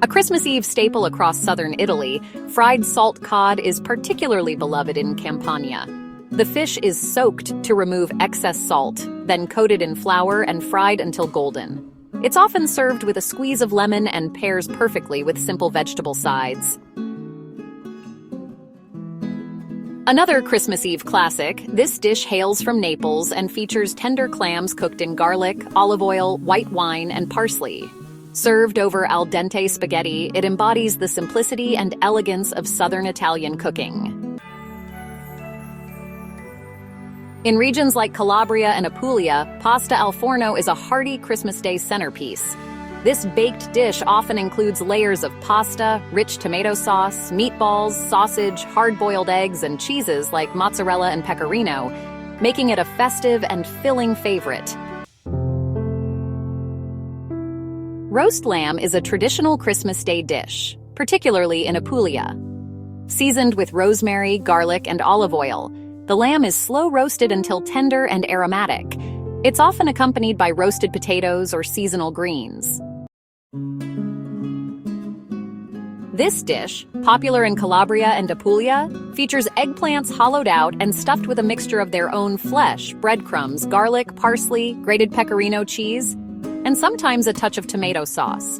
A Christmas Eve staple across southern Italy, fried salt cod is particularly beloved in Campania. The fish is soaked to remove excess salt, then coated in flour and fried until golden. It's often served with a squeeze of lemon and pairs perfectly with simple vegetable sides. Another Christmas Eve classic, this dish hails from Naples and features tender clams cooked in garlic, olive oil, white wine, and parsley. Served over al dente spaghetti, it embodies the simplicity and elegance of southern Italian cooking. In regions like Calabria and Apulia, pasta al forno is a hearty Christmas Day centerpiece. This baked dish often includes layers of pasta, rich tomato sauce, meatballs, sausage, hard-boiled eggs, and cheeses like mozzarella and pecorino, making it a festive and filling favorite. Roast lamb is a traditional Christmas Day dish, particularly in Apulia. Seasoned with rosemary, garlic, and olive oil, the lamb is slow-roasted until tender and aromatic. It's often accompanied by roasted potatoes or seasonal greens. This dish, popular in Calabria and Apulia, features eggplants hollowed out and stuffed with a mixture of their own flesh, breadcrumbs, garlic, parsley, grated pecorino cheese, and sometimes a touch of tomato sauce.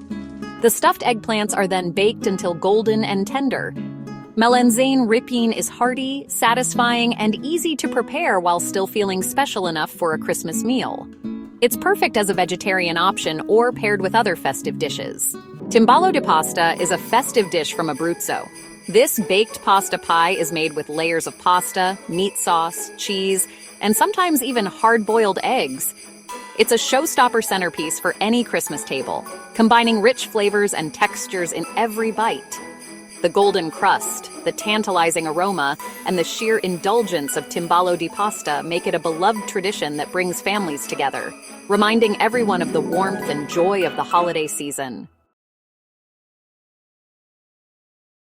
The stuffed eggplants are then baked until golden and tender. Melanzane ripping is hearty, satisfying, and easy to prepare while still feeling special enough for a Christmas meal. It's perfect as a vegetarian option or paired with other festive dishes. Timballo di pasta is a festive dish from Abruzzo. This baked pasta pie is made with layers of pasta, meat sauce, cheese, and sometimes even hard-boiled eggs. It's a showstopper centerpiece for any Christmas table, combining rich flavors and textures in every bite. The golden crust, the tantalizing aroma, and the sheer indulgence of timballo di pasta make it a beloved tradition that brings families together, reminding everyone of the warmth and joy of the holiday season.